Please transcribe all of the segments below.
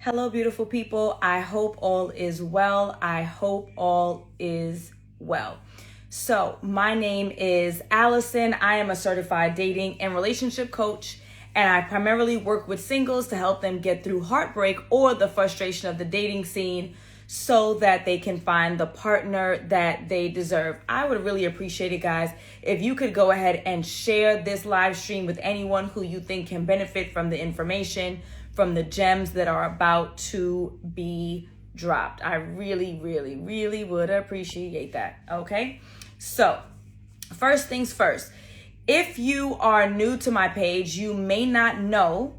Hello, beautiful people. I hope all is well. I hope all is well. So, my name is Alison. I am a certified dating and relationship coach, and I primarily work with singles to help them get through heartbreak or the frustration of the dating scene so that they can find the partner that they deserve. I would really appreciate it, guys, if you could go ahead and share this live stream with anyone who you think can benefit from the information, from the gems that are about to be dropped. I really, really, really would appreciate that. Okay. So first things first, if you are new to my page, you may not know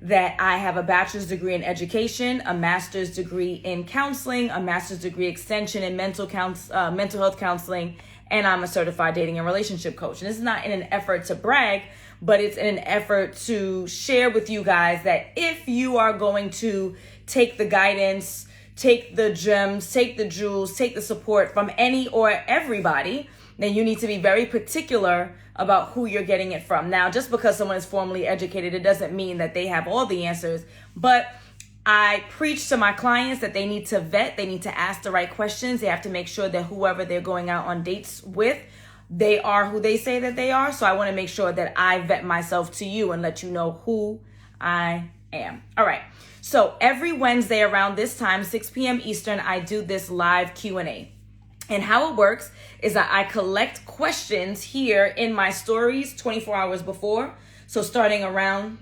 that I have a bachelor's degree in education, a master's degree in counseling, a master's degree extension in mental health counseling, and I'm a certified dating and relationship coach. And this is not in an effort to brag, but it's in an effort to share with you guys that if you are going to take the guidance, take the gems, take the jewels, take the support from any or everybody, then you need to be very particular about who you're getting it from. Now, just because someone is formally educated, it doesn't mean that they have all the answers, but I preach to my clients that they need to vet, they need to ask the right questions. They have to make sure that whoever they're going out on dates with, they are who they say that they are. So I want to make sure that I vet myself to you and let you know who I am. All right. So every Wednesday around this time, 6 p.m. Eastern, I do this live Q&A. And how it works is that I collect questions here in my stories 24 hours before. So starting around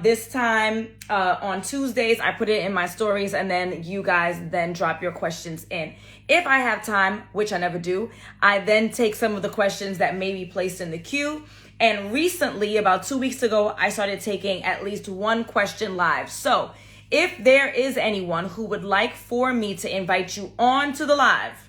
this time on Tuesdays, I put it in my stories, and then you guys then drop your questions in. If I have time, which I never do, I then take some of the questions that may be placed in the queue. And recently, about 2 weeks ago, I started taking at least one question live. So if there is anyone who would like for me to invite you on to the live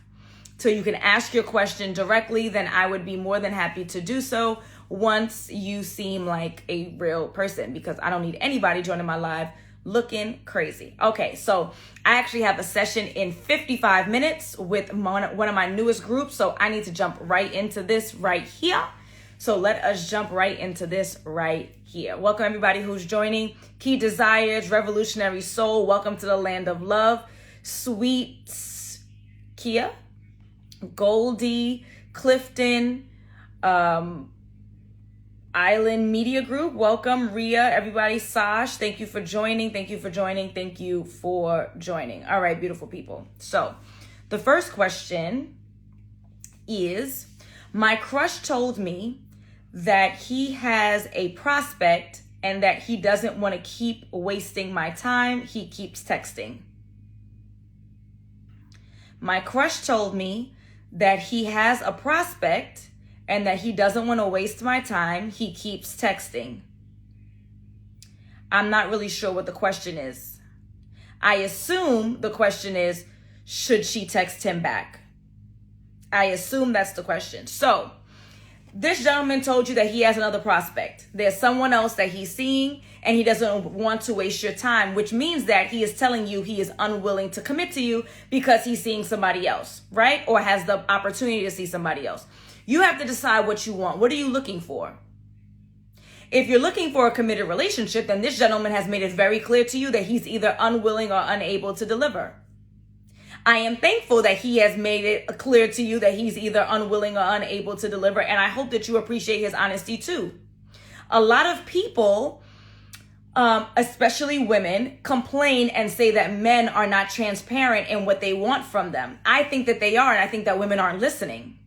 so you can ask your question directly, then I would be more than happy to do so once you seem like a real person, because I don't need anybody joining my live looking crazy. Okay, so I actually have a session in 55 minutes with one of my newest groups, so I need to jump right into this right here. So let us jump right into this right here. Welcome everybody who's joining. Key Desires, Revolutionary Soul, welcome to the land of love. Sweet Kia, Goldie, Clifton, Island Media Group, welcome. Ria, everybody, Sash, thank you for joining. Thank you for joining. Thank you for joining. All right, beautiful people. So the first question is, my crush told me that he has a prospect and that he doesn't want to keep wasting my time. He keeps texting. My crush told me that he has a prospect and that he doesn't want to waste my time. He keeps texting. I'm not really sure what the question is. I assume the question is, should she text him back? I assume that's the question. So this gentleman told you that he has another prospect. There's someone else that he's seeing and he doesn't want to waste your time, which means that he is telling you he is unwilling to commit to you because he's seeing somebody else, right? Or has the opportunity to see somebody else. You have to decide what you want. What are you looking for? If you're looking for a committed relationship, then this gentleman has made it very clear to you that he's either unwilling or unable to deliver. I am thankful that he has made it clear to you that he's either unwilling or unable to deliver, and I hope that you appreciate his honesty too. A lot of people, especially women, complain and say that men are not transparent in what they want from them. I think that they are, and I think that women aren't listening.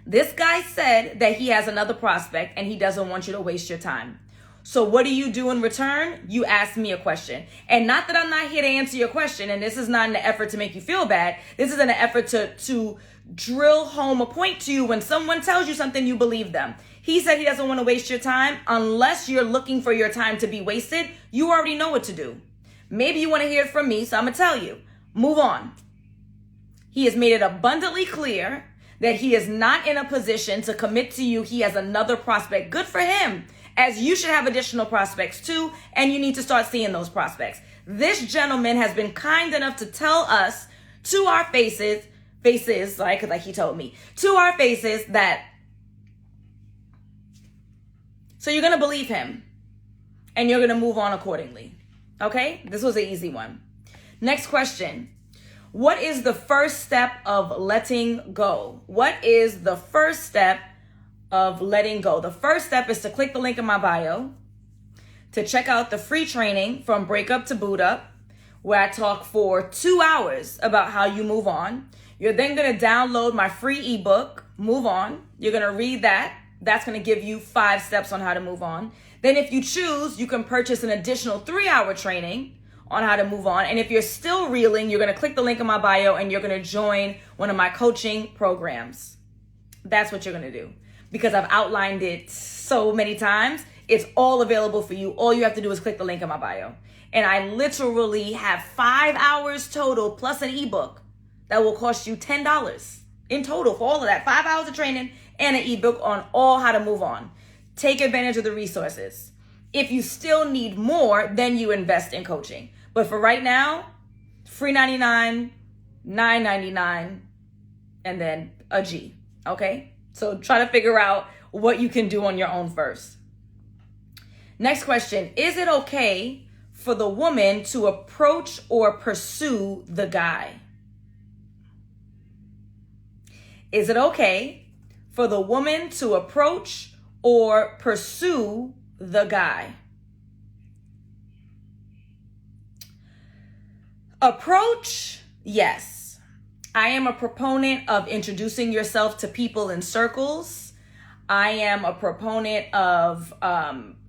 This guy said that he has another prospect and he doesn't want you to waste your time. So what do you do in return? You ask me a question. And not that I'm not here to answer your question, and this is not an effort to make you feel bad. This is an effort to drill home a point to you. When someone tells you something, you believe them. He said he doesn't want to waste your time. Unless you're looking for your time to be wasted, you already know what to do. Maybe you want to hear it from me, so I'm going to tell you. Move on. He has made it abundantly clear that he is not in a position to commit to you. He has another prospect. Good for him, as you should have additional prospects too, and you need to start seeing those prospects. This gentleman has been kind enough to tell us to our faces, like he told me, to our faces that, so you're going to believe him and you're going to move on accordingly. Okay, this was an easy one. Next question. What is the first step of letting go? What is the first step of letting go? The first step is to click the link in my bio to check out the free training from Breakup to Boot Up, where I talk for 2 hours about how you move on. You're then going to download my free ebook, Move On. You're going to read that. That's going to give you 5 steps on how to move on. Then if you choose, you can purchase an additional 3-hour training on how to move on. And if you're still reeling, you're going to click the link in my bio and you're going to join one of my coaching programs. That's what you're going to do. Because I've outlined it so many times, it's all available for you. All you have to do is click the link in my bio. And I literally have 5 hours total plus an ebook that will cost you $10 in total for all of that. 5 hours of training and an ebook on all how to move on. Take advantage of the resources. If you still need more, then you invest in coaching. But for right now, free $99, $9.99, and then a G. Okay? So try to figure out what you can do on your own first. Next question. Is it okay for the woman to approach or pursue the guy? Is it okay for the woman to approach or pursue the guy? Approach, yes. I am a proponent of introducing yourself to people in circles. I am a proponent of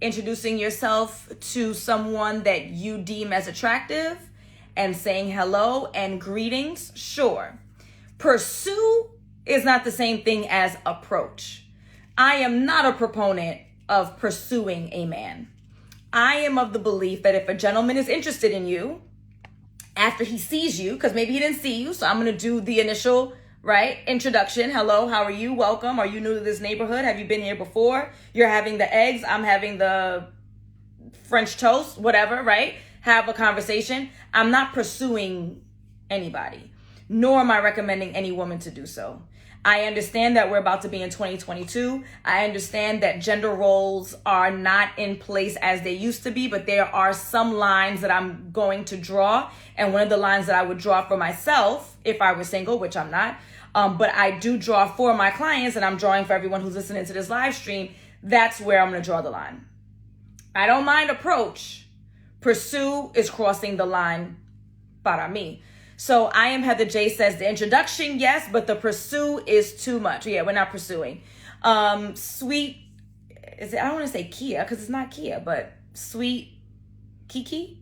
introducing yourself to someone that you deem as attractive and saying hello and greetings, sure. Pursue is not the same thing as approach. I am not a proponent of pursuing a man. I am of the belief that if a gentleman is interested in you, after he sees you, because maybe he didn't see you, so I'm going to do the initial, right, introduction. Hello, how are you? Welcome. Are you new to this neighborhood? Have you been here before? You're having the eggs. I'm having the French toast, whatever, right? Have a conversation. I'm not pursuing anybody, nor am I recommending any woman to do so. I understand that we're about to be in 2022. I understand that gender roles are not in place as they used to be, but there are some lines that I'm going to draw. And one of the lines that I would draw for myself, if I were single, which I'm not, but I do draw for my clients, and I'm drawing for everyone who's listening to this live stream, that's where I'm going to draw the line. I don't mind approach. Pursue is crossing the line para mí. So I am Heather J says the introduction, yes, but the pursue is too much. Yeah, we're not pursuing. Sweet, I don't want to say Kia because it's not Kia, but sweet Kiki?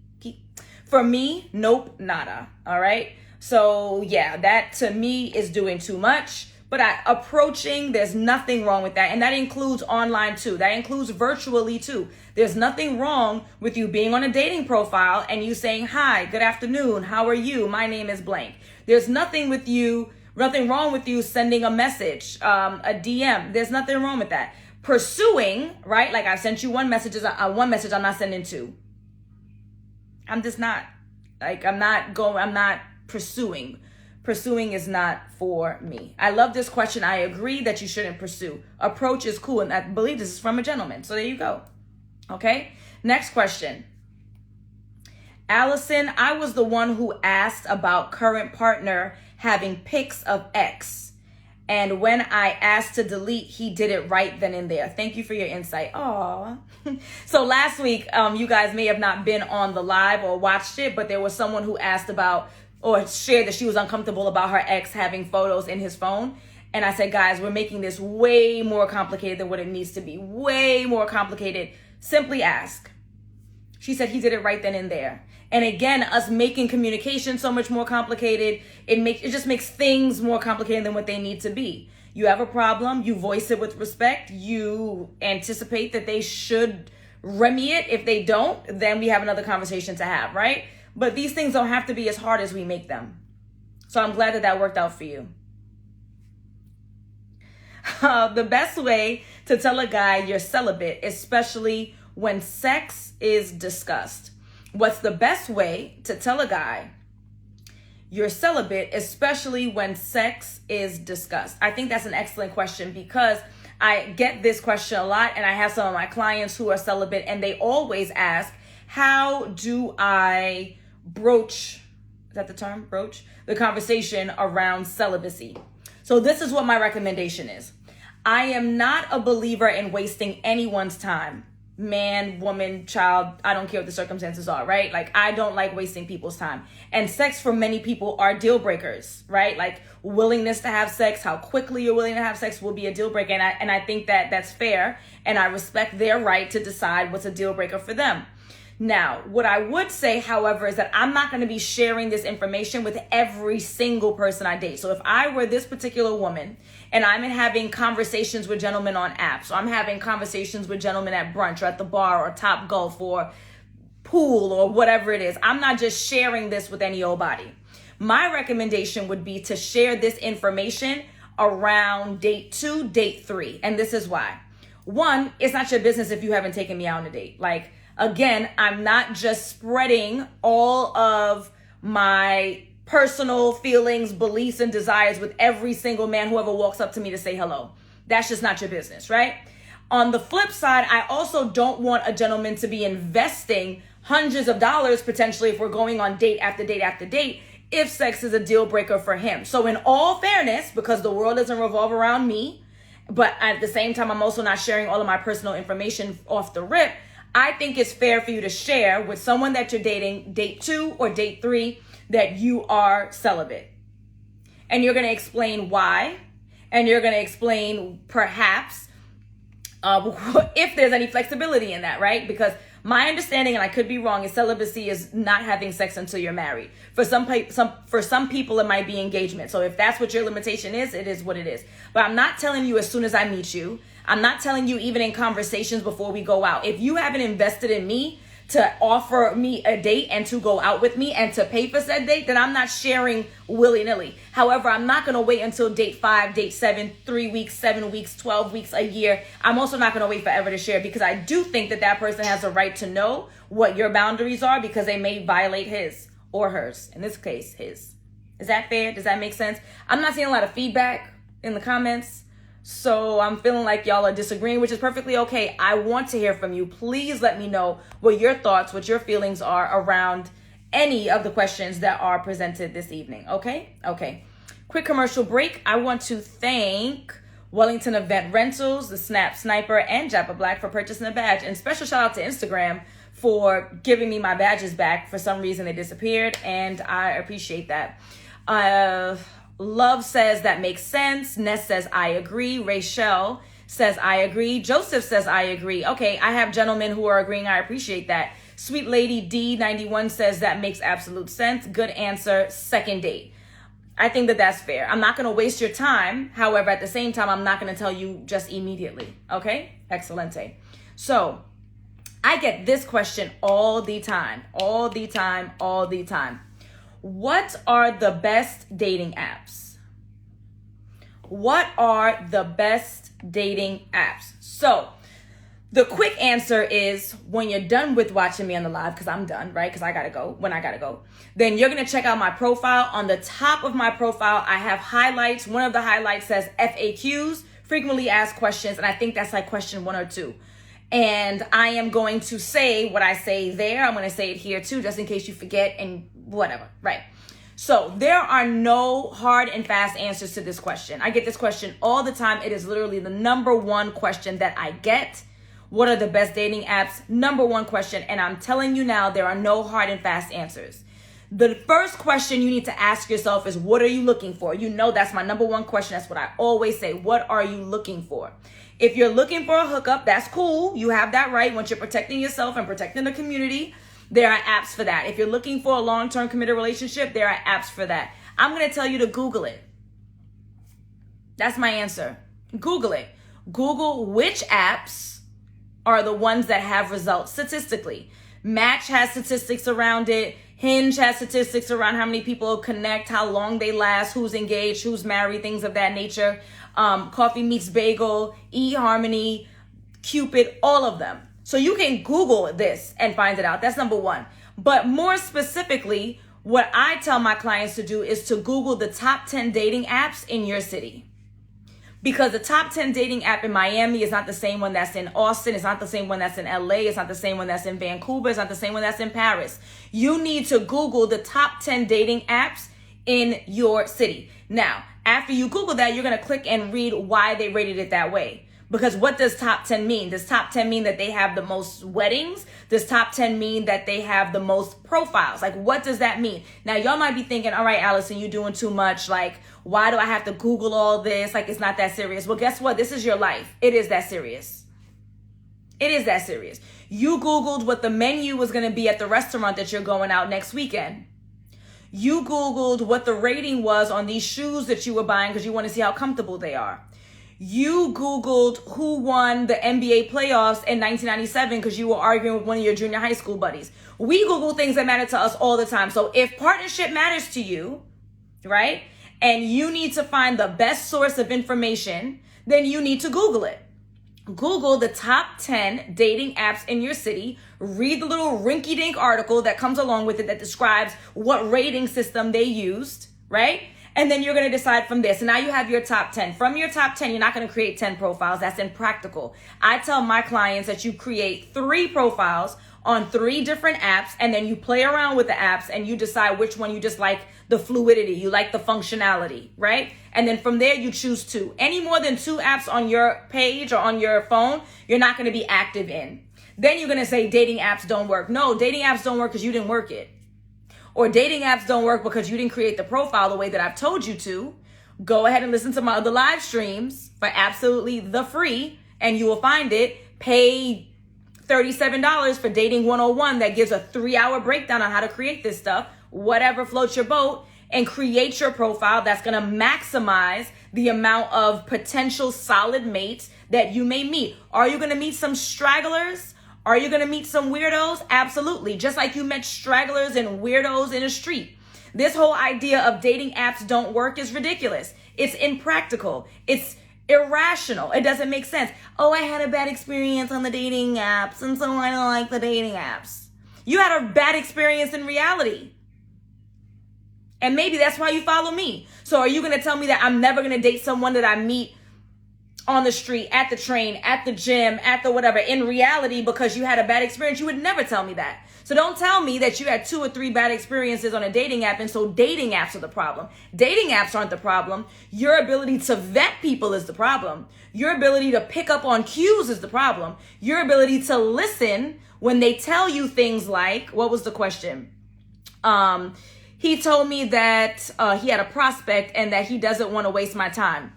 For me, nope, nada. All right. So yeah, that to me is doing too much. But approaching, there's nothing wrong with that. And that includes online too. That includes virtually too. There's nothing wrong with you being on a dating profile and you saying, hi, good afternoon, how are you? My name is blank. There's nothing wrong with you sending a message, a DM. There's nothing wrong with that. Pursuing, right? Like I sent you one message I'm not sending two. I'm just not, I'm not pursuing. Pursuing is not for me. I love this question. I agree that you shouldn't pursue. Approach is cool. And I believe this is from a gentleman. So there you go. Okay. Next question. Alison, I was the one who asked about current partner having pics of ex. And when I asked to delete, he did it right then and there. Thank you for your insight. Aw. So last week, you guys may have not been on the live or watched it, but there was someone who asked about or shared that she was uncomfortable about her ex having photos in his phone. And I said, guys, we're making this way more complicated than what it needs to be. Way more complicated. Simply ask. She said he did it right then and there. And again, us making communication so much more complicated, it just makes things more complicated than what they need to be. You have a problem, you voice it with respect, you anticipate that they should remedy it. If they don't, then we have another conversation to have, right? But these things don't have to be as hard as we make them. So I'm glad that worked out for you. The best way to tell a guy you're celibate, especially when sex is discussed. What's the best way to tell a guy you're celibate, especially when sex is discussed? I think that's an excellent question because I get this question a lot, and I have some of my clients who are celibate, and they always ask, how do I broach, is that the term, broach? The conversation around celibacy. So this is what my recommendation is. I am not a believer in wasting anyone's time. Man, woman, child, I don't care what the circumstances are, right? Like, I don't like wasting people's time. And sex for many people are deal breakers, right? Like, willingness to have sex, how quickly you're willing to have sex will be a deal breaker. And I think that that's fair. And I respect their right to decide what's a deal breaker for them. Now, what I would say, however, is that I'm not going to be sharing this information with every single person I date. So if I were this particular woman and I'm having conversations with gentlemen on apps, or I'm having conversations with gentlemen at brunch or at the bar or Top Golf or pool or whatever it is, I'm not just sharing this with any old body. My recommendation would be to share this information around date 2, date 3. And this is why. 1, it's not your business if you haven't taken me out on a date. Like, again, I'm not just spreading all of my personal feelings, beliefs, and desires with every single man who ever walks up to me to say hello. That's just not your business, right? On the flip side, I also don't want a gentleman to be investing hundreds of dollars potentially if we're going on date after date after date, if sex is a deal breaker for him. So in all fairness, because the world doesn't revolve around me, but at the same time, I'm also not sharing all of my personal information off the rip, I think it's fair for you to share with someone that you're dating, date 2 or date 3, that you are celibate. And you're going to explain why, and you're going to explain perhaps if there's any flexibility in that, right? Because my understanding, and I could be wrong, is celibacy is not having sex until you're married. For some people, it might be engagement. So if that's what your limitation is, it is what it is. But I'm not telling you as soon as I meet you. I'm not telling you even in conversations before we go out. If you haven't invested in me to offer me a date and to go out with me and to pay for said date, then I'm not sharing willy-nilly. However, I'm not going to wait until date 5, date 7, 3 weeks, 7 weeks, 12 weeks, a year. I'm also not going to wait forever to share, because I do think that that person has a right to know what your boundaries are, because they may violate his or hers. In this case, his. Is that fair? Does that make sense? I'm not seeing a lot of feedback in the comments, so I'm feeling like y'all are disagreeing, which is perfectly okay. I want to hear from you. Please let me know what your thoughts, what your feelings are around any of the questions that are presented this evening. Okay? Okay. Quick commercial break. I want to thank Wellington Event Rentals, the Snap Sniper, and Jappa Black for purchasing a badge. And special shout out to Instagram for giving me my badges back. For some reason, they disappeared, and I appreciate that. Love says that makes sense. Ness says I agree. Rachel says I agree. Joseph says I agree. Okay, I have gentlemen who are agreeing. I appreciate that. Sweet Lady D91 says that makes absolute sense. Good answer. Second date. I think that that's fair. I'm not going to waste your time. However, at the same time, I'm not going to tell you just immediately. Okay? Excelente. So I get this question all the time. All the time. All the time. What are the best dating apps? What are the best dating apps? So the quick answer is, when you're done with watching me on the live, because I'm done, right? Because I got to go when I got to go. Then you're going to check out my profile. On the top of my profile, I have highlights. One of the highlights says FAQs, frequently asked questions. And I think that's like question 1 or 2. And I am going to say what I say there. I'm going to say it here too, just in case you forget and whatever, right? So there are no hard and fast answers to this question. I get this question all the time. It is literally the number 1 question that I get. What are the best dating apps? Number 1 question. And I'm telling you now, there are no hard and fast answers. The first question you need to ask yourself is, what are you looking for? You know, that's my number 1 question. That's what I always say. What are you looking for? If you're looking for a hookup, that's cool. You have that right. Once you're protecting yourself and protecting the community, there are apps for that. If you're looking for a long-term committed relationship, there are apps for that. I'm going to tell you to Google it. That's my answer. Google it. Google which apps are the ones that have results statistically. Match has statistics around it. Hinge has statistics around how many people connect, how long they last, who's engaged, who's married, things of that nature. Coffee Meets Bagel, eHarmony, Cupid, all of them. So you can Google this and find it out. That's number 1. But more specifically, what I tell my clients to do is to Google the top 10 dating apps in your city. Because the top 10 dating app in Miami is not the same one that's in Austin. It's not the same one that's in LA. It's not the same one that's in Vancouver. It's not the same one that's in Paris. You need to Google the top 10 dating apps in your city. Now, after you Google that, you're going to click and read why they rated it that way. Because what does top 10 mean? Does top 10 mean that they have the most weddings? Does top 10 mean that they have the most profiles? Like, what does that mean? Now, y'all might be thinking, all right, Alison, you're doing too much. Like, why do I have to Google all this? Like, it's not that serious. Well, guess what? This is your life. It is that serious. It is that serious. You Googled what the menu was going to be at the restaurant that you're going out next weekend. You Googled what the rating was on these shoes that you were buying because you want to see how comfortable they are. You Googled who won the NBA playoffs in 1997 because you were arguing with one of your junior high school buddies. We Google things that matter to us all the time. So if partnership matters to you, right, and you need to find the best source of information, then you need to Google it. Google the top 10 dating apps in your city. Read the little rinky-dink article that comes along with it that describes what rating system they used, right? And then you're going to decide from this. So now you have your top 10. From your top 10, you're not going to create 10 profiles. That's impractical. I tell my clients that you create 3 profiles on 3 different apps, and then you play around with the apps and you decide which one you just like the fluidity, you like the functionality, right? And then from there, you choose 2. Any more than 2 apps on your page or on your phone, you're not going to be active in. Then you're going to say dating apps don't work. No, dating apps don't work because you didn't work it. Or dating apps don't work because you didn't create the profile the way that I've told you to. Go ahead and listen to my other live streams for absolutely the free, and you will find it. Pay $37 for Dating 101 that gives a 3-hour breakdown on how to create this stuff. Whatever floats your boat, and create your profile that's going to maximize the amount of potential solid mates that you may meet. Are you going to meet some stragglers? Are you going to meet some weirdos? Absolutely. Just like you met stragglers and weirdos in a street. This whole idea of dating apps don't work is ridiculous. It's impractical. It's irrational. It doesn't make sense. Oh, I had a bad experience on the dating apps, and so I don't like the dating apps. You had a bad experience in reality. And maybe that's why you follow me. So are you going to tell me that I'm never going to date someone that I meet on the street, at the train, at the gym, at the whatever, in reality, because you had a bad experience? You would never tell me that. So don't tell me that you had 2 or 3 bad experiences on a dating app, and so dating apps are the problem. Dating apps aren't the problem. Your ability to vet people is the problem. Your ability to pick up on cues is the problem. Your ability to listen when they tell you things like, what was the question? He told me that he had a prospect and that he doesn't want to waste my time.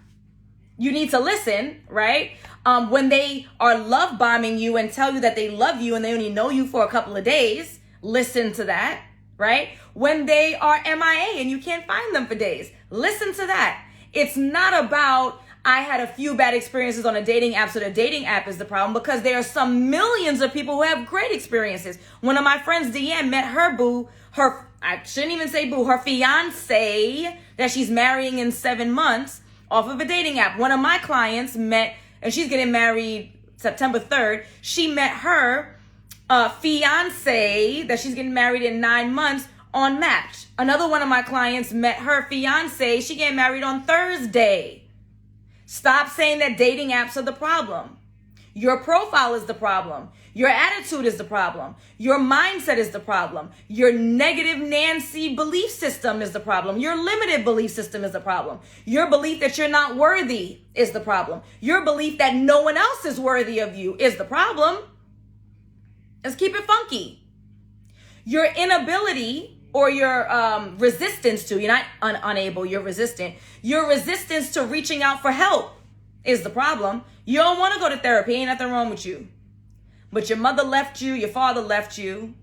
You need to listen, right? When they are love bombing you and tell you that they love you and they only know you for a couple of days, listen to that, right? When they are MIA and you can't find them for days, listen to that. It's not about, I had a few bad experiences on a dating app, so the dating app is the problem, because there are some millions of people who have great experiences. One of my friends, Deanne, met her boo, I shouldn't even say boo, her fiance that she's marrying in 7 months off of a dating app. One of my clients met, and she's getting married September 3rd. She met her fiance that she's getting married in 9 months on Match. Another one of my clients met her fiance. She getting married on Thursday. Stop saying that dating apps are the problem. Your profile is the problem. Your attitude is the problem. Your mindset is the problem. Your negative Nancy belief system is the problem. Your limited belief system is the problem. Your belief that you're not worthy is the problem. Your belief that no one else is worthy of you is the problem. Let's keep it funky. Your inability or your resistance to, you're not unable, you're resistant. Your resistance to reaching out for help is the problem. You don't want to go to therapy. Ain't nothing wrong with you. But your mother left you, your father left you,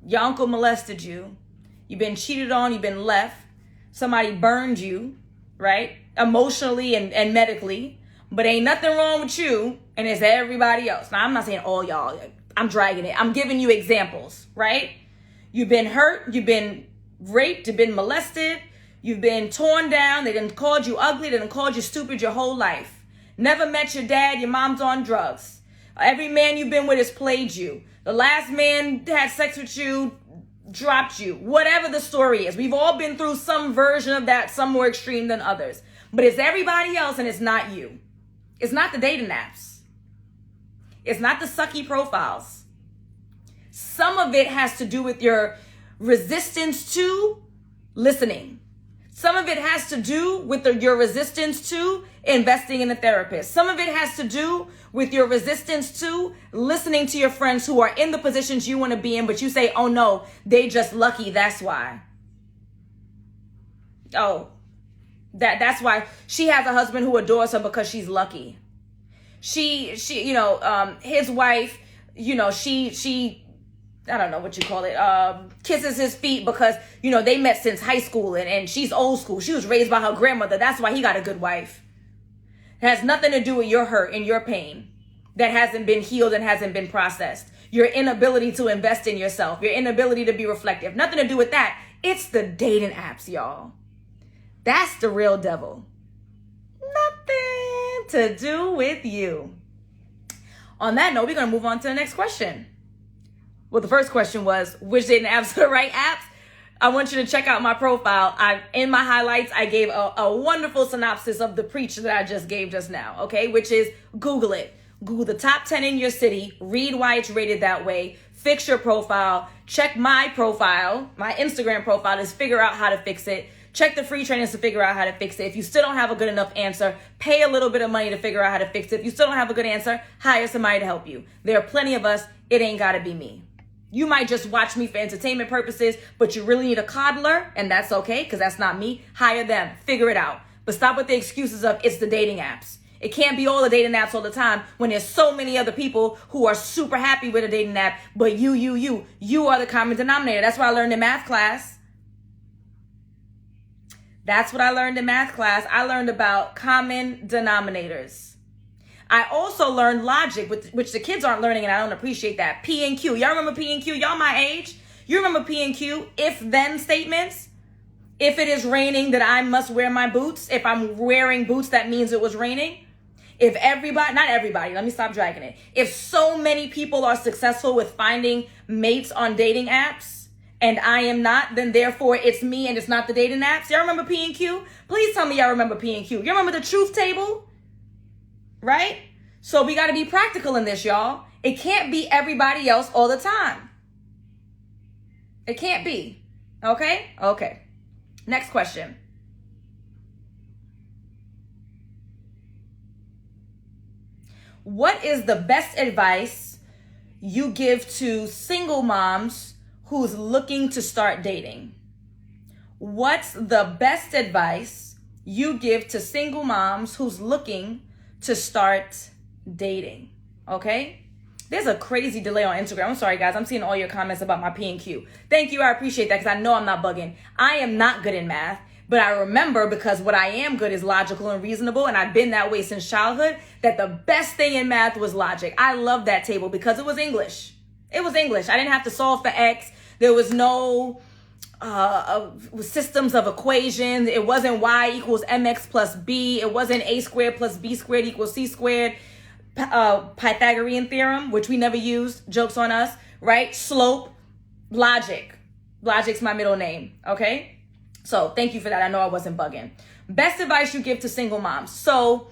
your uncle molested you, you've been cheated on, you've been left, somebody burned you, right? Emotionally and medically. But ain't nothing wrong with you, and it's everybody else. Now, I'm not saying all y'all. I'm dragging it. I'm giving you examples, right? You've been hurt, you've been raped, you've been molested, you've been torn down, they done called you ugly, they done called you stupid your whole life. Never met your dad, your mom's on drugs. Every man you've been with has played you. The last man had sex with you, dropped you, whatever the story is. We've all been through some version of that, some more extreme than others. But it's everybody else and it's not you. It's not the dating apps. It's not the sucky profiles. Some of it has to do with your resistance to listening. Some of it has to do with your resistance to investing in a therapist. Some of it has to do with your resistance to listening to your friends who are in the positions you want to be in, but you say, oh no, they just lucky, that's why. Oh, that's why she has a husband who adores her because she's lucky. She, his wife, she I don't know what you call it, kisses his feet because, they met since high school and she's old school. She was raised by her grandmother. That's why he got a good wife. It has nothing to do with your hurt and your pain that hasn't been healed and hasn't been processed. Your inability to invest in yourself, your inability to be reflective. Nothing to do with that. It's the dating apps, y'all. That's the real devil. Nothing to do with you. On that note, we're going to move on to the next question. Well, the first question was, which dating apps are the right apps? I want you to check out my profile. In my highlights, I gave a wonderful synopsis of the preach that I just gave just now, okay? Which is Google it. Google the top 10 in your city. Read why it's rated that way. Fix your profile. Check my profile, my Instagram profile, to figure out how to fix it. Check the free trainings to figure out how to fix it. If you still don't have a good enough answer, pay a little bit of money to figure out how to fix it. If you still don't have a good answer, hire somebody to help you. There are plenty of us. It ain't got to be me. You might just watch me for entertainment purposes, but you really need a coddler, and that's okay, because that's not me. Hire them. Figure it out. But stop with the excuses of it's the dating apps. It can't be all the dating apps all the time when there's so many other people who are super happy with a dating app, but you are the common denominator. That's what I learned in math class. That's what I learned in math class. I learned about common denominators. I also learned logic, which the kids aren't learning, and I don't appreciate that. P and Q. Y'all remember P and Q? Y'all my age? You remember P and Q? If-then statements? If it is raining, then I must wear my boots. If I'm wearing boots, that means it was raining. If everybody, not everybody, let me stop dragging it. If so many people are successful with finding mates on dating apps, and I am not, then therefore it's me and it's not the dating apps. Y'all remember P and Q? Please tell me y'all remember P and Q. You remember the truth table? Right? So we got to be practical in this, y'all. It can't be everybody else all the time. It can't be. Okay? Okay. Next question. What is the best advice you give to single moms who's looking to start dating? What's the best advice you give to single moms who's looking to start dating? Okay? There's a crazy delay on Instagram. I'm sorry, guys. I'm seeing all your comments about my P and Q. Thank you. I appreciate that because I know I'm not bugging. I am not good in math, but I remember, because what I am good is logical and reasonable, and I've been that way since childhood, that the best thing in math was logic. I love that table because it was English. It was English. I didn't have to solve for X. There was no systems of equations. It wasn't y equals mx plus b. It wasn't a squared plus b squared equals c squared. Pythagorean theorem, which we never used. Jokes on us, right? Slope, logic. Logic's my middle name, okay? So thank you for that. I know I wasn't bugging. Best advice you give to single moms. So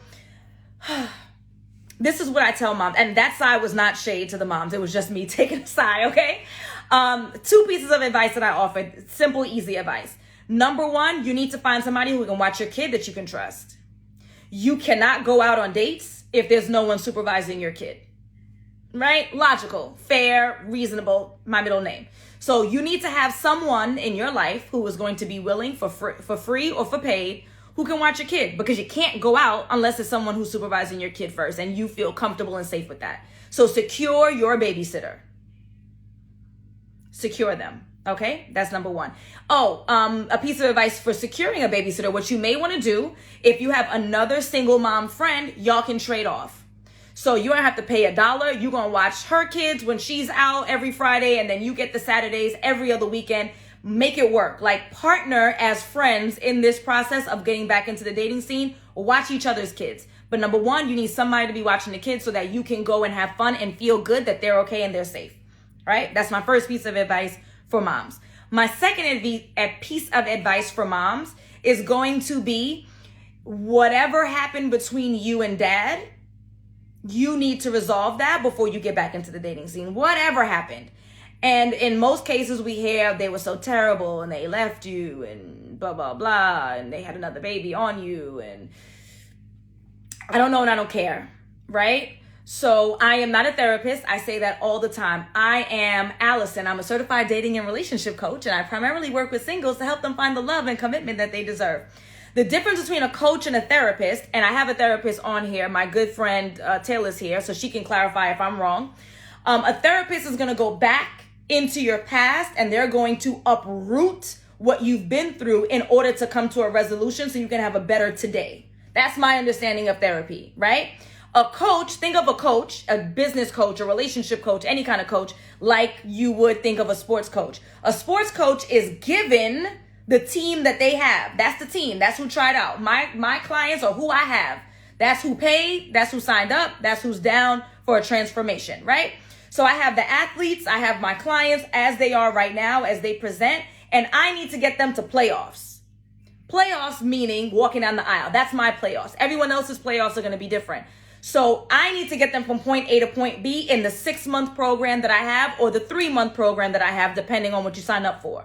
this is what I tell moms, and that side was not shade to the moms. It was just me taking a side, okay? 2 pieces of advice that I offered. Simple, easy advice. Number 1, you need to find somebody who can watch your kid that you can trust. You cannot go out on dates if there's no one supervising your kid. Right? Logical, fair, reasonable, my middle name. So you need to have someone in your life who is going to be willing for free or for paid, who can watch your kid, because you can't go out unless it's someone who's supervising your kid first and you feel comfortable and safe with that. So secure your babysitter. Secure them. Okay, that's number 1. A piece of advice for securing a babysitter. What you may want to do, if you have another single mom friend, y'all can trade off. So you don't have to pay $1. You're going to watch her kids when she's out every Friday, and then you get the Saturdays every other weekend. Make it work. Like, partner as friends in this process of getting back into the dating scene. Watch each other's kids. But number 1, you need somebody to be watching the kids so that you can go and have fun and feel good that they're okay and they're safe. Right? That's my first piece of advice for moms. My second piece of advice for moms is going to be, whatever happened between you and dad, you need to resolve that before you get back into the dating scene. Whatever happened. And in most cases we hear they were so terrible and they left you and blah, blah, blah, and they had another baby on you, and I don't know and I don't care, right? So I am not a therapist. I say that all the time. I am Alison. I'm a certified dating and relationship coach, and I primarily work with singles to help them find the love and commitment that they deserve. The difference between a coach and a therapist, and I have a therapist on here, my good friend Taylor's here, so she can clarify if I'm wrong. A therapist is going to go back into your past, and they're going to uproot what you've been through in order to come to a resolution so you can have a better today. That's my understanding of therapy, right? A coach, think of a coach, a business coach, a relationship coach, any kind of coach, like you would think of a sports coach. A sports coach is given the team that they have. That's the team. That's who tried out. My clients are who I have. That's who paid. That's who signed up. That's who's down for a transformation, right? So I have the athletes. I have my clients as they are right now, as they present, and I need to get them to playoffs. Playoffs meaning walking down the aisle. That's my playoffs. Everyone else's playoffs are going to be different. So I need to get them from point A to point B in the 6-month program that I have, or the 3-month program that I have, depending on what you sign up for.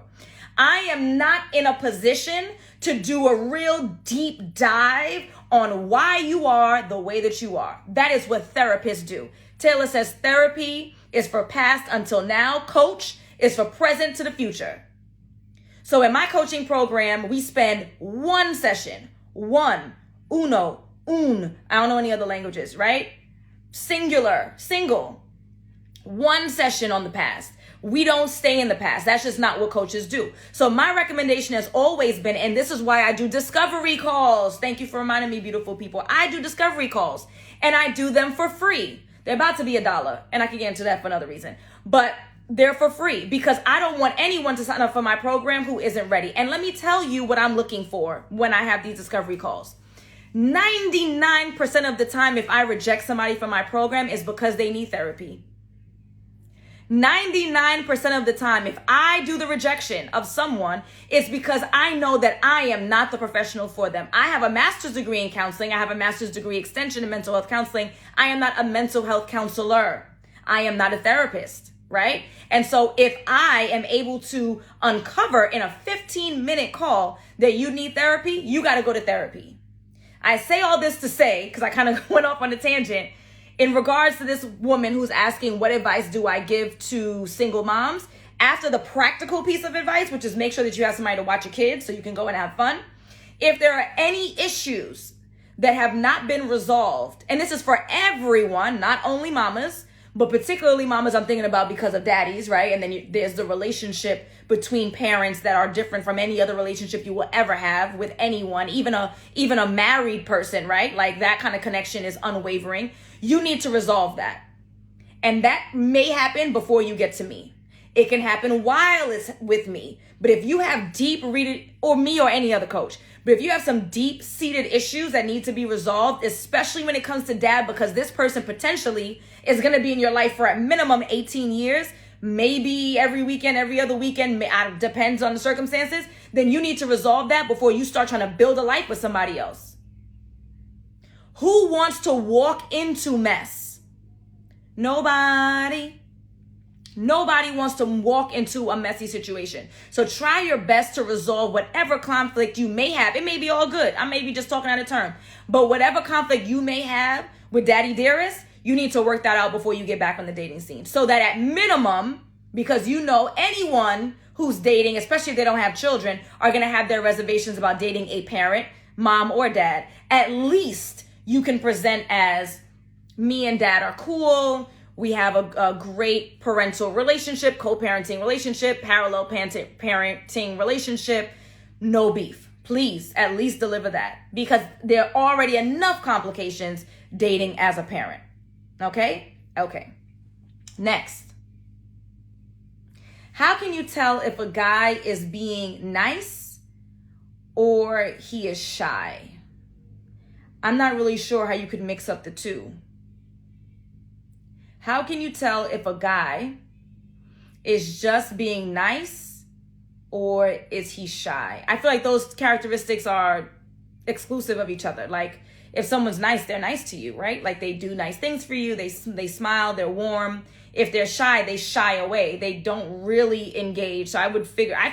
I am not in a position to do a real deep dive on why you are the way that you are. That is what therapists do. Taylor says therapy is for past until now. Coach is for present to the future. So in my coaching program, we spend one session, un. I don't know any other languages, right? Singular, single. One session on the past. We don't stay in the past. That's just not what coaches do. So my recommendation has always been, and this is why I do discovery calls. Thank you for reminding me, beautiful people. I do discovery calls, and I do them for free. They're about to be $1, and I can get into that for another reason. But they're for free because I don't want anyone to sign up for my program who isn't ready. And let me tell you what I'm looking for when I have these discovery calls. 99% of the time, if I reject somebody from my program, is because they need therapy. 99% of the time, if I do the rejection of someone, it's because I know that I am not the professional for them. I have a master's degree in counseling. I have a master's degree extension in mental health counseling. I am not a mental health counselor. I am not a therapist, right? And so if I am able to uncover in a 15-minute call that you need therapy, you got to go to therapy. I say all this to say, because I kind of went off on a tangent, in regards to this woman who's asking, what advice do I give to single moms? After the practical piece of advice, which is make sure that you have somebody to watch your kids so you can go and have fun. If there are any issues that have not been resolved, and this is for everyone, not only mamas, but particularly mamas I'm thinking about because of daddies, right? And then there's the relationship between parents that are different from any other relationship you will ever have with anyone, even a married person, right? Like that kind of connection is unwavering. You need to resolve that. And that may happen before you get to me. It can happen while it's with me. But if you have deep-rooted, or me or any other coach, but if you have some deep-seated issues that need to be resolved, especially when it comes to dad, because this person potentially is going to be in your life for at minimum 18 years, maybe every weekend, every other weekend, depends on the circumstances, then you need to resolve that before you start trying to build a life with somebody else. Who wants to walk into mess? Nobody. Nobody wants to walk into a messy situation. So try your best to resolve whatever conflict you may have. It may be all good. I may be just talking out of turn. But whatever conflict you may have with Daddy Dearest, you need to work that out before you get back on the dating scene. So that at minimum, because you know anyone who's dating, especially if they don't have children, are going to have their reservations about dating a parent, mom or dad. At least you can present as, me and dad are cool. We have a great parental relationship, co-parenting relationship, parallel parenting relationship, no beef. Please at least deliver that, because there are already enough complications dating as a parent. Okay? Okay. Next. How can you tell if a guy is being nice or he is shy? I'm not really sure how you could mix up the two. How can you tell if a guy is just being nice, or is he shy? I feel like those characteristics are exclusive of each other. Like, if someone's nice, they're nice to you, right? Like, they do nice things for you. They smile, they're warm. If they're shy, they shy away. They don't really engage. So I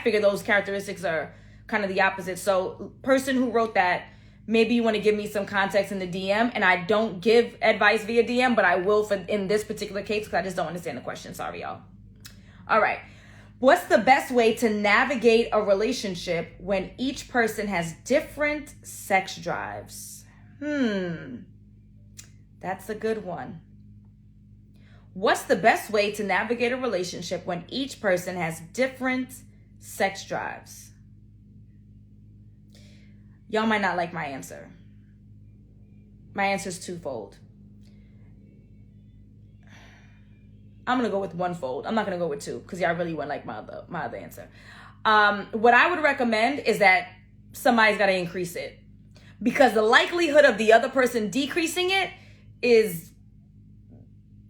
figure those characteristics are kind of the opposite. So person who wrote that, maybe you want to give me some context in the DM, and I don't give advice via DM, but I will in this particular case, because I just don't understand the question. Sorry, y'all. All right. What's the best way to navigate a relationship when each person has different sex drives? That's a good one. What's the best way to navigate a relationship when each person has different sex drives? Y'all might not like my answer. My answer is twofold. I'm going to go with one fold. I'm not going to go with two because y'all really wouldn't like my other answer. What I would recommend is that somebody's got to increase it, because the likelihood of the other person decreasing it is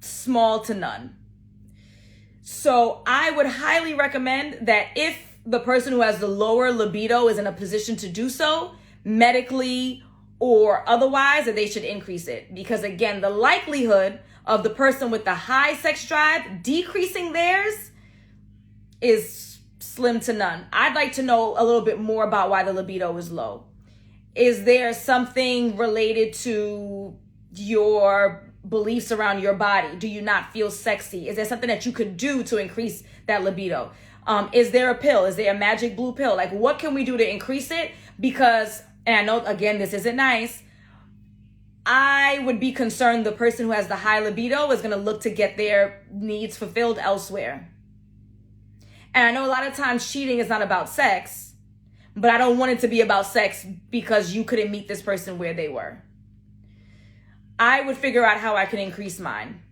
small to none. So I would highly recommend that if the person who has the lower libido is in a position to do so, medically or otherwise, that they should increase it. Because again, the likelihood of the person with the high sex drive decreasing theirs is slim to none. I'd like to know a little bit more about why the libido is low. Is there something related to your beliefs around your body? Do you not feel sexy? Is there something that you could do to increase that libido? Is there a pill? Is there a magic blue pill? Like, what can we do to increase it? Because, and I know, again, this isn't nice, I would be concerned the person who has the high libido is going to look to get their needs fulfilled elsewhere. And I know a lot of times cheating is not about sex, but I don't want it to be about sex because you couldn't meet this person where they were. I would figure out how I can increase mine.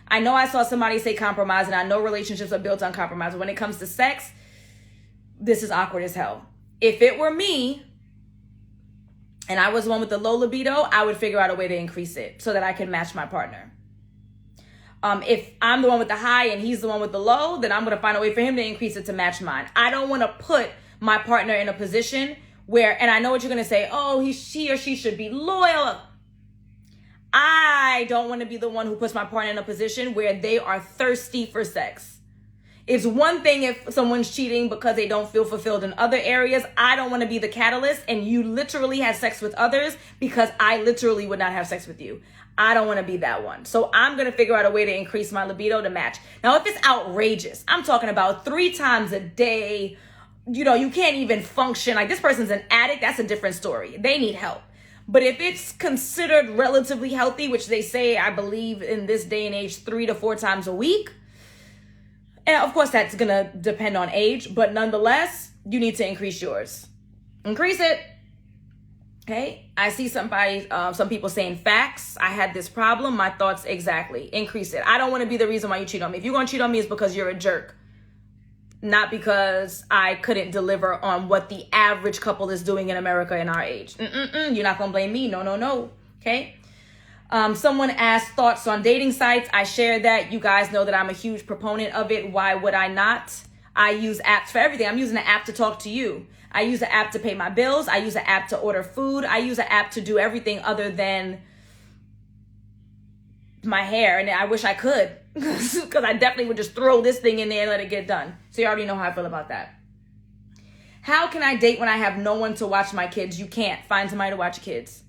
I know I saw somebody say compromise, and I know relationships are built on compromise. But when it comes to sex, this is awkward as hell. If it were me, and I was the one with the low libido, I would figure out a way to increase it so that I can match my partner. If I'm the one with the high and he's the one with the low, then I'm going to find a way for him to increase it to match mine. I don't want to put my partner in a position where, and I know what you're going to say, oh, she or she should be loyal. I don't want to be the one who puts my partner in a position where they are thirsty for sex. It's one thing if someone's cheating because they don't feel fulfilled in other areas. I don't want to be the catalyst and you literally have sex with others because I literally would not have sex with you. I don't want to be that one. So I'm going to figure out a way to increase my libido to match. Now, if it's outrageous, I'm talking about 3 times a day, you can't even function. Like, this person's an addict. That's a different story. They need help. But if it's considered relatively healthy, which they say, I believe in this day and age, 3 to 4 times a week, and of course, that's going to depend on age, but nonetheless, you need to increase yours. Increase it. Okay? I see some people saying facts. I had this problem. My thoughts exactly. Increase it. I don't want to be the reason why you cheat on me. If you're going to cheat on me, it's because you're a jerk. Not because I couldn't deliver on what the average couple is doing in America in our age. You're not going to blame me. No. Okay? Someone asked thoughts on dating sites. I share that. You guys know that I'm a huge proponent of it. Why would I not? I use apps for everything. I'm using an app to talk to you. I use an app to pay my bills. I use an app to order food. I use an app to do everything other than my hair. And I wish I could, because I definitely would just throw this thing in there and let it get done. So you already know how I feel about that. How can I date when I have no one to watch my kids? You can't. Find somebody to watch your kids.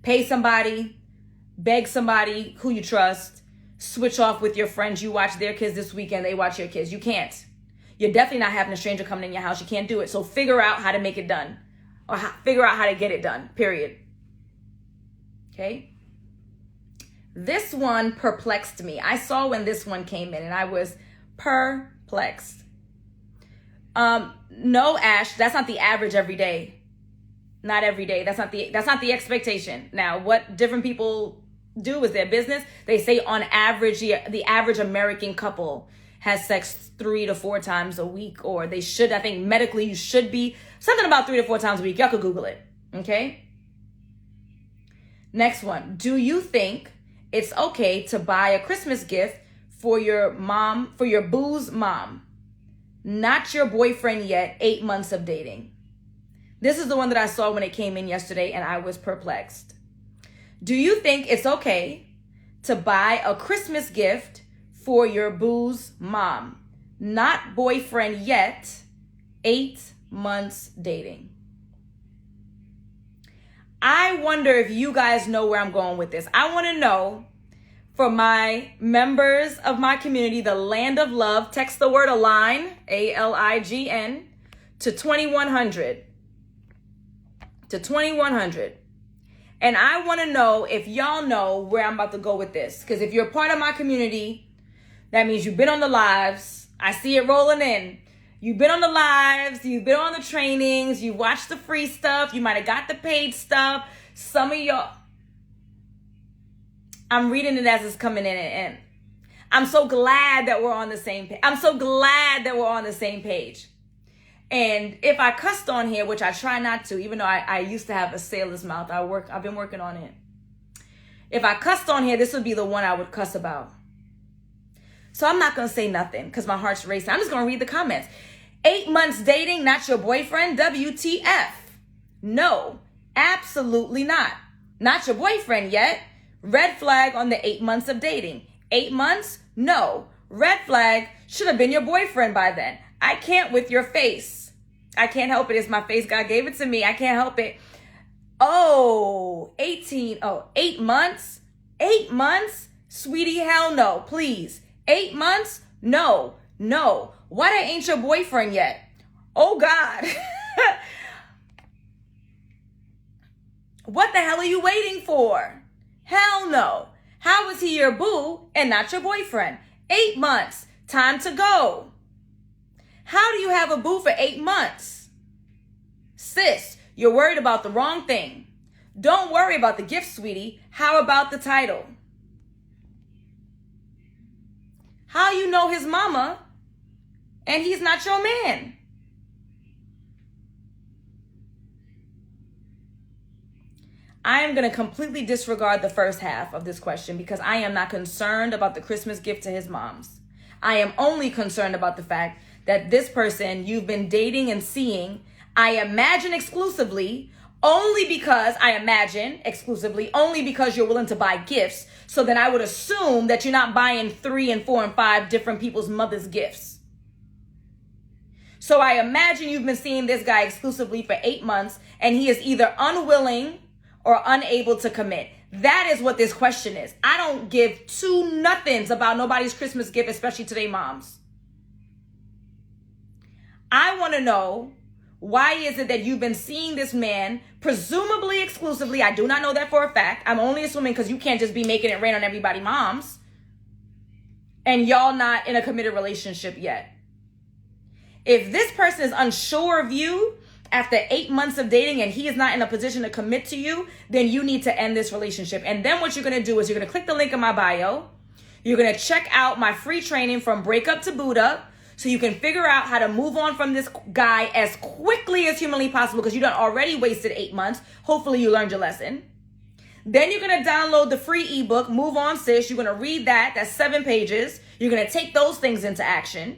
Pay somebody, beg somebody who you trust, switch off with your friends. You watch their kids this weekend, they watch your kids. You can't. You're definitely not having a stranger coming in your house. You can't do it. So figure out how to make it done, or figure out how to get it done, period. Okay? This one perplexed me. I saw when this one came in and I was perplexed. No, Ash, that's not the average every day. Not every day. That's not the expectation. Now, what different people do is their business. They say on average, the average American couple has sex 3 to 4 times a week, or they should. I think medically you should be something about 3 to 4 times a week. Y'all could Google it. Okay. Next one. Do you think it's okay to buy a Christmas gift for your boo's mom. Not your boyfriend yet, 8 months of dating. This is the one that I saw when it came in yesterday, and I was perplexed. Do you think it's okay to buy a Christmas gift for your boo's mom? Not boyfriend yet, 8 months dating. I wonder if you guys know where I'm going with this. I want to know, for my members of my community, the Land of Love, text the word ALIGN, ALIGN, to 2100. To 2100. And I want to know if y'all know where I'm about to go with this. Because if you're a part of my community, that means you've been on the lives. I see it rolling in. You've been on the lives. You've been on the trainings. You watched the free stuff. You might have got the paid stuff. Some of y'all, I'm reading it as it's coming in, and I'm so glad that we're on the same page. I'm so glad that we're on the same page. And if I cussed on here, which I try not to, even though I used to have a sailor's mouth, I've been working on it. If I cussed on here, this would be the one I would cuss about. So I'm not going to say nothing because my heart's racing. I'm just going to read the comments. 8 months dating, not your boyfriend, WTF. No, absolutely not. Not your boyfriend yet. Red flag on the 8 months of dating. 8 months? No. Red flag, should have been your boyfriend by then. I can't with your face. I can't help it. It's my face. God gave it to me. I can't help it. 8 months? 8 months? Sweetie, hell no. Please. 8 months? No. Why that ain't your boyfriend yet? Oh, God. What the hell are you waiting for? Hell no. How is he your boo and not your boyfriend? 8 months. Time to go. How do you have a boo for 8 months? Sis, you're worried about the wrong thing. Don't worry about the gift, sweetie. How about the title? How you know his mama and he's not your man? I am going to completely disregard the first half of this question because I am not concerned about the Christmas gift to his mom's. I am only concerned about the fact that this person you've been dating and seeing, I imagine exclusively, only because you're willing to buy gifts. So then I would assume that you're not buying 3 and 4 and 5 different people's mother's gifts. So I imagine you've been seeing this guy exclusively for 8 months and he is either unwilling or unable to commit. That is what this question is. I don't give two nothings about nobody's Christmas gift, especially to their moms. I want to know, why is it that you've been seeing this man, presumably exclusively? I do not know that for a fact. I'm only assuming because you can't just be making it rain on everybody's moms. And y'all not in a committed relationship yet. If this person is unsure of you after 8 months of dating and he is not in a position to commit to you, then you need to end this relationship. And then what you're going to do is you're going to click the link in my bio. You're going to check out my free training from breakup to boot up so you can figure out how to move on from this guy as quickly as humanly possible because you done already wasted 8 months. Hopefully you learned your lesson. Then you're going to download the free ebook, Move On Sis. You're going to read that. That's 7 pages. You're going to take those things into action.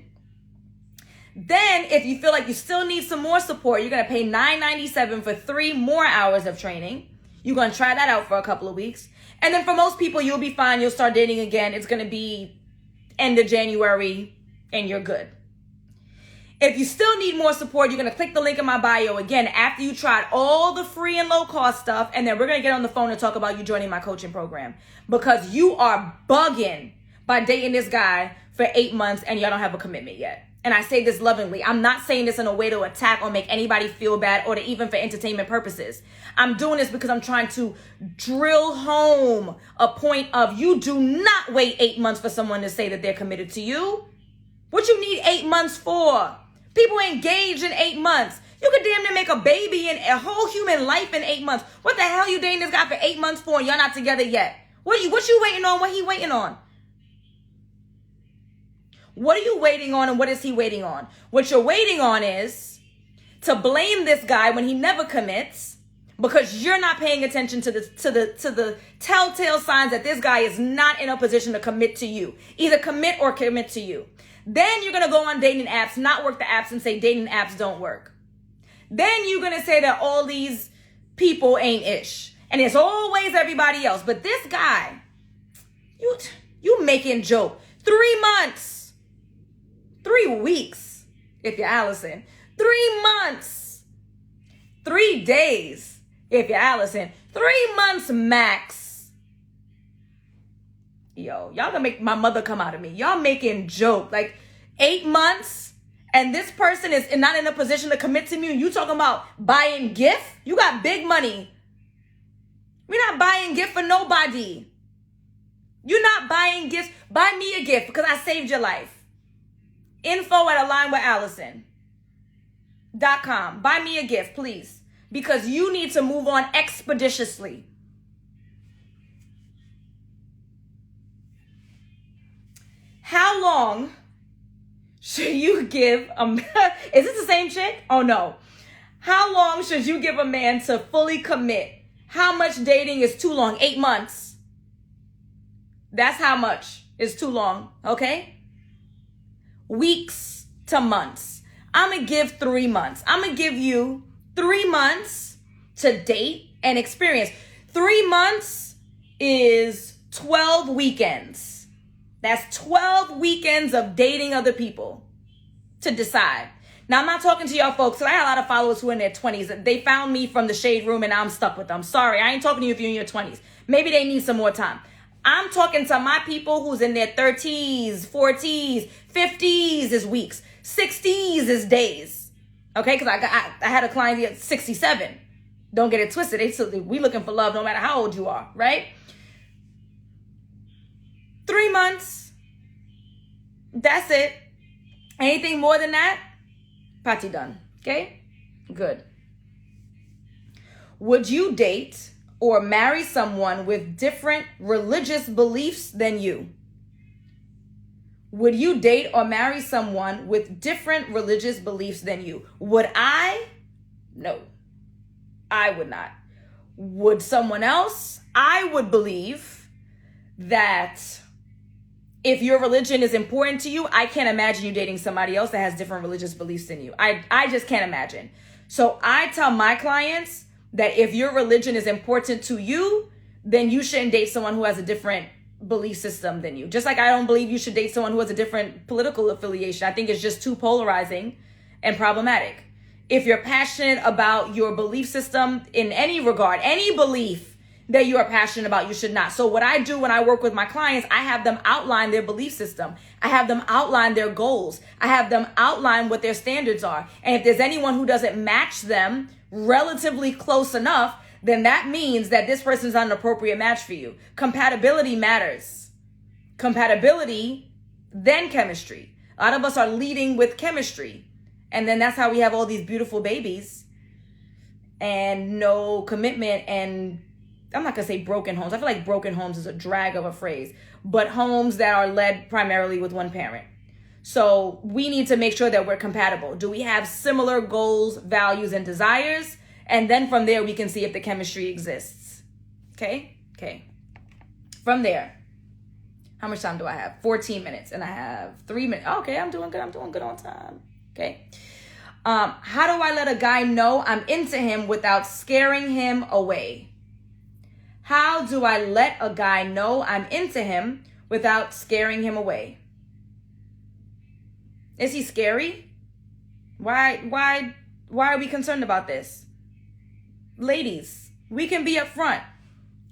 Then, if you feel like you still need some more support, you're going to pay $9.97 for 3 more hours of training. You're going to try that out for a couple of weeks. And then for most people, you'll be fine. You'll start dating again. It's going to be end of January, and you're good. If you still need more support, you're going to click the link in my bio again after you tried all the free and low-cost stuff, and then we're going to get on the phone and talk about you joining my coaching program because you are bugging by dating this guy for 8 months and y'all don't have a commitment yet. And I say this lovingly. I'm not saying this in a way to attack or make anybody feel bad or to even for entertainment purposes. I'm doing this because I'm trying to drill home a point of you do not wait 8 months for someone to say that they're committed to you. What you need 8 months for? People engaged in 8 months. You could damn near make a baby and a whole human life in 8 months. What the hell you dating this guy for 8 months for and y'all not together yet? What you waiting on? What he waiting on? What are you waiting on and what is he waiting on? What you're waiting on is to blame this guy when he never commits because you're not paying attention to the telltale signs that this guy is not in a position to commit to you. Either commit or commit to you. Then you're going to go on dating apps, not work the apps, and say dating apps don't work. Then you're going to say that all these people ain't ish. And it's always everybody else. But this guy, you making joke. 3 months. 3 weeks, if you're Alison. 3 months. 3 days, if you're Alison. 3 months max. Yo, y'all gonna make my mother come out of me. Y'all making joke. Like 8 months, and this person is not in a position to commit to me, and you talking about buying gift? You got big money. We're not buying gift for nobody. You're not buying gifts. Buy me a gift because I saved your life. info@alignwithallison.com. Buy me a gift, please, because you need to move on expeditiously. How long should you give a man? Is this the same chick? Oh no. How long should you give a man to fully commit? How much dating is too long? 8 months. That's how much is too long, okay? Weeks to months. I'm going to give 3 months. I'm going to give you 3 months to date and experience. 3 months is 12 weekends. That's 12 weekends of dating other people to decide. Now, I'm not talking to y'all folks. So I had a lot of followers who are in their 20s. They found me from the shade room and I'm stuck with them. Sorry, I ain't talking to you if you're in your 20s. Maybe they need some more time. I'm talking to my people who's in their 30s, 40s, 50s is weeks, 60s is days. Okay, because I had a client at 67. Don't get it twisted. We looking for love no matter how old you are, right? 3 months. That's it. Anything more than that, party done. Okay? Good. Would you date or marry someone with different religious beliefs than you? Would you date or marry someone with different religious beliefs than you? Would I? No, I would not. Would someone else? I would believe that if your religion is important to you, I can't imagine you dating somebody else that has different religious beliefs than you. I just can't imagine. So I tell my clients that if your religion is important to you, then you shouldn't date someone who has a different belief system than you. Just like I don't believe you should date someone who has a different political affiliation. I think it's just too polarizing and problematic. If you're passionate about your belief system in any regard, any belief that you are passionate about, you should not. So what I do when I work with my clients, I have them outline their belief system. I have them outline their goals. I have them outline what their standards are. And if there's anyone who doesn't match them relatively close enough, then that means that this person's not an appropriate match for you. Compatibility matters. Compatibility, then chemistry. A lot of us are leading with chemistry. And then that's how we have all these beautiful babies and no commitment, and I'm not going to say broken homes. I feel like broken homes is a drag of a phrase, but homes that are led primarily with one parent. So we need to make sure that we're compatible. Do we have similar goals, values, and desires? And then from there, we can see if the chemistry exists. Okay? From there, how much time do I have? 14 minutes, and I have 3 minutes. Okay, I'm doing good on time. Okay. How do I let a guy know I'm into him without scaring him away? How do I let a guy know I'm into him without scaring him away? Is he scary? Why are we concerned about this? Ladies, we can be upfront.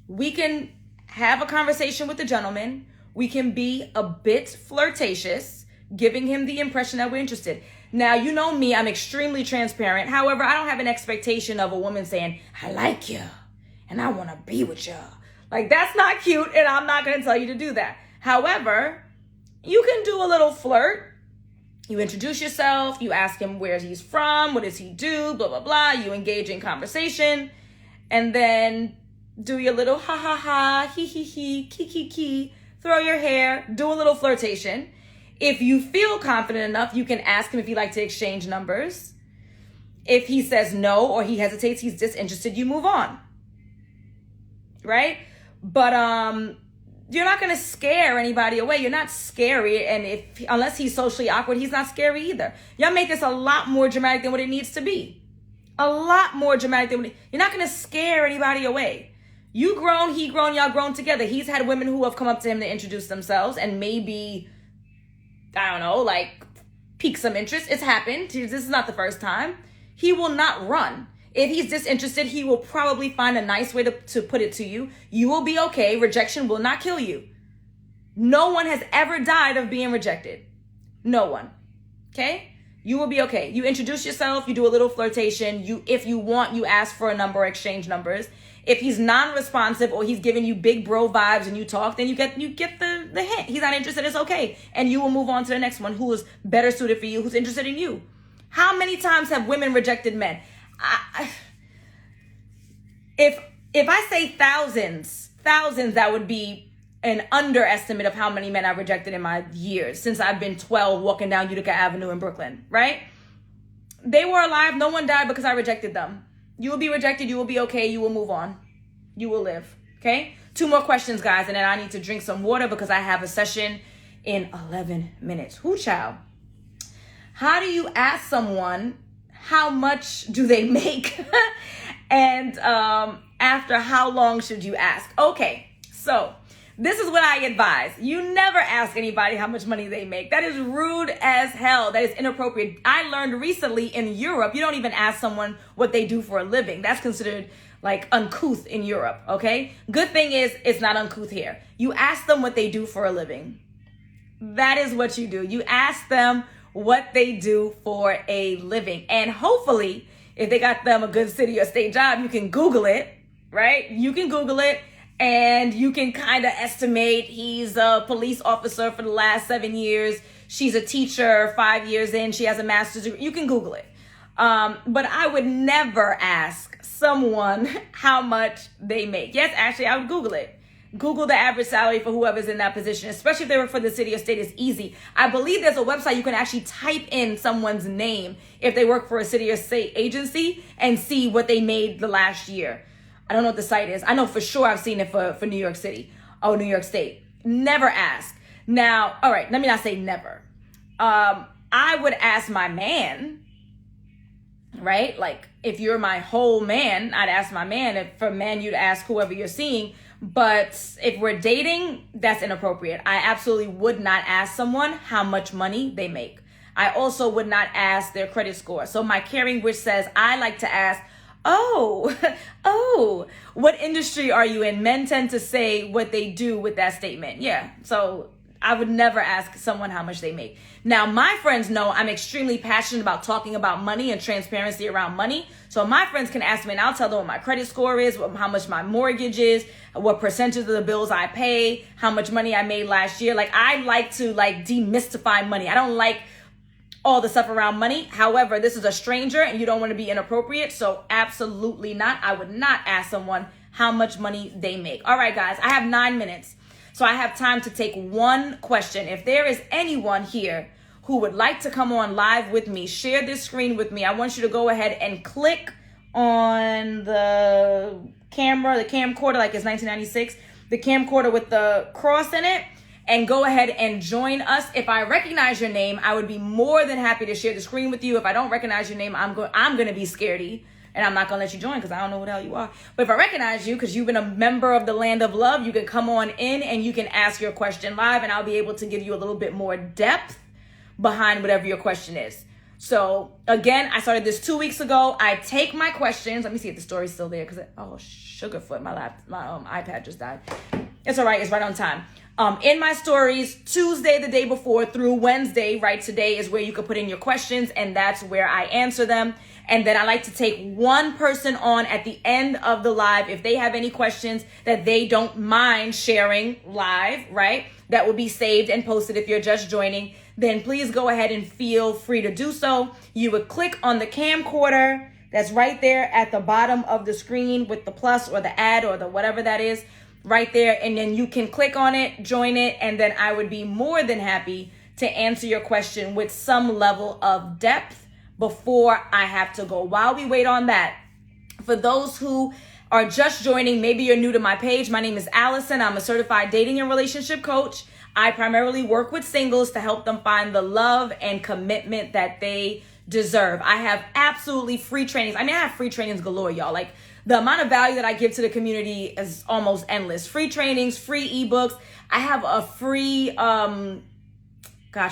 We can have a conversation with the gentleman. We can be a bit flirtatious, giving him the impression that we're interested. Now, you know me, I'm extremely transparent. However, I don't have an expectation of a woman saying, I like you and I want to be with you. Like, that's not cute, and I'm not going to tell you to do that. However, you can do a little flirt. You introduce yourself, you ask him where he's from, what does he do, blah, blah, blah. You engage in conversation, and then do your little ha, ha, ha, he, ki, ki, throw your hair, do a little flirtation. If you feel confident enough, you can ask him if you'd like to exchange numbers. If he says no or he hesitates, he's disinterested, you move on. Right? But you're not going to scare anybody away. You're not scary. And unless he's socially awkward, he's not scary either. Y'all make this a lot more dramatic than what it needs to be. A lot more dramatic than you're not going to scare anybody away. You grown, he grown, y'all grown together. He's had women who have come up to him to introduce themselves and maybe, I don't know, like pique some interest. It's happened. This is not the first time. He will not run. If he's disinterested, he will probably find a nice way to put it to you. You will be okay. Rejection will not kill you. No one has ever died of being rejected. No one. Okay? You will be okay. You introduce yourself. You do a little flirtation. If you want, you ask for a number, exchange numbers. If he's non-responsive or he's giving you big bro vibes and you talk, then you get the hint. He's not interested. It's okay. And you will move on to the next one who is better suited for you, who's interested in you. How many times have women rejected men? If I say thousands, that would be an underestimate of how many men I've rejected in my years since I've been 12 walking down Utica Avenue in Brooklyn, right? They were alive. No one died because I rejected them. You will be rejected. You will be okay. You will move on. You will live. Okay? 2 more questions, guys, and then I need to drink some water because I have a session in 11 minutes. Whoo, child. How do you ask someone how much do they make? And after how long should you ask? Okay, so this is what I advise. You never ask anybody how much money they make. That is rude as hell. That is inappropriate. I learned recently in Europe, you don't even ask someone what they do for a living. That's considered like uncouth in Europe, okay? Good thing is it's not uncouth here. You ask them what they do for a living. That is what you do. You ask them what they do for a living. And hopefully, if they got them a good city or state job, you can Google it, right? You can Google it. And you can kind of estimate he's a police officer for the last 7 years. She's a teacher 5 years in. She has a master's degree. You can Google it. But I would never ask someone how much they make. Yes, actually, I would Google it. Google the average salary for whoever's in that position, especially if they work for the city or state. Is easy. I believe there's a website you can actually type in someone's name if they work for a city or state agency and see what they made the last year. I don't know what the site is. I know for sure I've seen it for New York City. Oh, New York State. Never ask. Now, all right, let me not say never. I would ask my man, right? Like, if you're my whole man, I'd ask my man. If for a man, you'd ask whoever you're seeing. But if we're dating, that's inappropriate. I absolutely would not ask someone how much money they make. I also would not ask their credit score. So my caring wish says I like to ask, oh, what industry are you in? Men tend to say what they do with that statement. Yeah, so I would never ask someone how much they make. Now, my friends know I'm extremely passionate about talking about money and transparency around money. So my friends can ask me and I'll tell them what my credit score is, how much my mortgage is, what percentage of the bills I pay, how much money I made last year. Like, I like to demystify money. I don't like all the stuff around money. However, this is a stranger and you don't want to be inappropriate. So absolutely not. I would not ask someone how much money they make. All right, guys, I have 9 minutes. So I have time to take one question. If there is anyone here who would like to come on live with me, share this screen with me. I want you to go ahead and click on the camera, the camcorder, like it's 1996, the camcorder with the cross in it, and go ahead and join us. If I recognize your name, I would be more than happy to share the screen with you. If I don't recognize your name, I'm going to be scaredy, and I'm not going to let you join because I don't know who the hell you are. But if I recognize you, because you've been a member of the Land of Love, you can come on in and you can ask your question live, and I'll be able to give you a little bit more depth behind whatever your question is. So again, I started this 2 weeks ago. I take my questions. Let me see if the story's still there because, sugarfoot, my iPad just died. It's all right. It's right on time. In my stories, Tuesday, the day before, through Wednesday, right today is where you can put in your questions, and that's where I answer them. And then I like to take one person on at the end of the live if they have any questions that they don't mind sharing live, right? That will be saved and posted if you're just joining. Then please go ahead and feel free to do so. You would click on the camcorder that's right there at the bottom of the screen with the plus or the add or the whatever that is right there. And then you can click on it, join it, and then I would be more than happy to answer your question with some level of depth before I have to go. While we wait on that, for those who are just joining, maybe you're new to my page, my name is Alison. I'm a certified dating and relationship coach. I primarily work with singles to help them find the love and commitment that they deserve. I have absolutely free trainings. I have free trainings galore, y'all. Like, the amount of value that I give to the community is almost endless. Free trainings, free ebooks. I have a free, what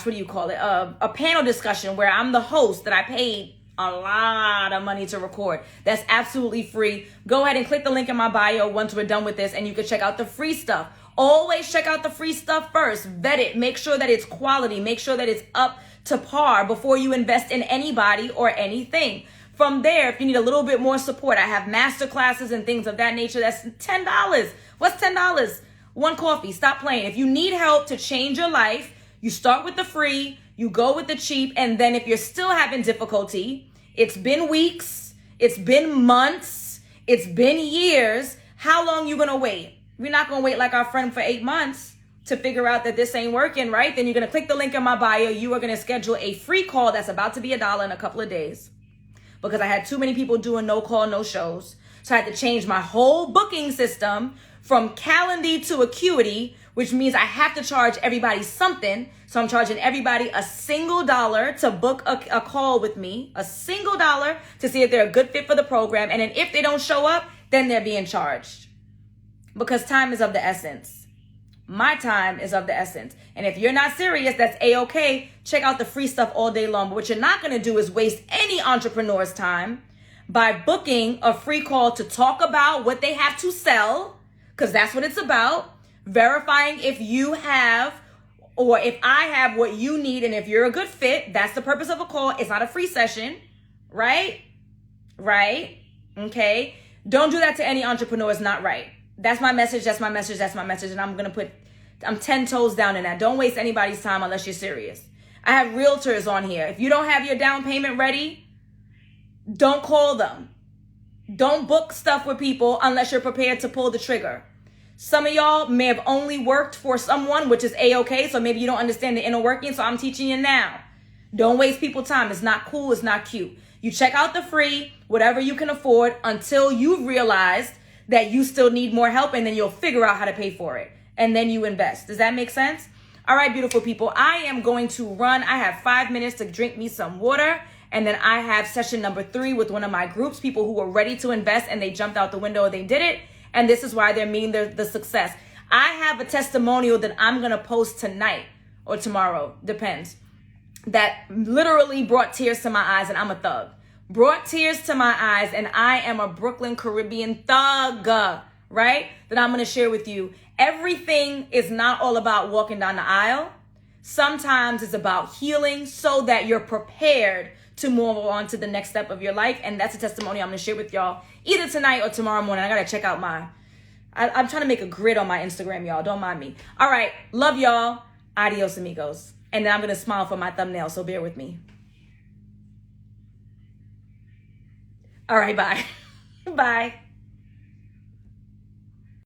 do you call it? A panel discussion where I'm the host that I paid a lot of money to record. That's absolutely free. Go ahead and click the link in my bio once we're done with this, and you can check out the free stuff. Always check out the free stuff first. Vet it. Make sure that it's quality. Make sure that it's up to par before you invest in anybody or anything. From there, if you need a little bit more support, I have master classes and things of that nature. That's $10. What's $10? One coffee. Stop playing. If you need help to change your life, you start with the free, you go with the cheap, and then if you're still having difficulty, it's been weeks, it's been months, it's been years, how long you gonna wait? We're not gonna wait like our friend for 8 months to figure out that this ain't working, right? Then you're gonna click the link in my bio. You are gonna schedule a free call that's about to be $1 in a couple of days, because I had too many people doing no call, no shows. So I had to change my whole booking system from Calendly to Acuity, which means I have to charge everybody something. So I'm charging everybody a single $1 to book a call with me, a single $1 to see if they're a good fit for the program. And then if they don't show up, then they're being charged, because time is of the essence. My time is of the essence. And if you're not serious, that's A-okay. Check out the free stuff all day long. But what you're not going to do is waste any entrepreneur's time by booking a free call to talk about what they have to sell, because that's what it's about. Verifying if you have, or if I have what you need, and if you're a good fit. That's the purpose of a call. It's not a free session, right? Right? Okay. Don't do that to any entrepreneur. It's not right. That's my message. That's my message. That's my message. And I'm 10 toes down in that. Don't waste anybody's time unless you're serious. I have realtors on here. If you don't have your down payment ready, don't call them. Don't book stuff with people unless you're prepared to pull the trigger. Some of y'all may have only worked for someone, which is A-okay. So maybe you don't understand the inner working. So I'm teaching you now. Don't waste people's time. It's not cool. It's not cute. You check out the free, whatever you can afford, until you've realized that you still need more help, and then you'll figure out how to pay for it. And then you invest. Does that make sense? All right, beautiful people. I am going to run. I have 5 minutes to drink me some water. And then I have session number 3 with one of my groups, people who were ready to invest and they jumped out the window and they did it. And this is why they're meeting the success. I have a testimonial that I'm going to post tonight or tomorrow, depends, that literally brought tears to my eyes, and I'm a thug. Brought tears to my eyes, and I am a Brooklyn Caribbean thug, right? That I'm going to share with you. Everything is not all about walking down the aisle. Sometimes it's about healing so that you're prepared to move on to the next step of your life. And that's a testimony I'm going to share with y'all either tonight or tomorrow morning. I got to check out I'm trying to make a grid on my Instagram, y'all. Don't mind me. All right. Love y'all. Adios, amigos. And then I'm going to smile for my thumbnail, so bear with me. All right, bye. Bye.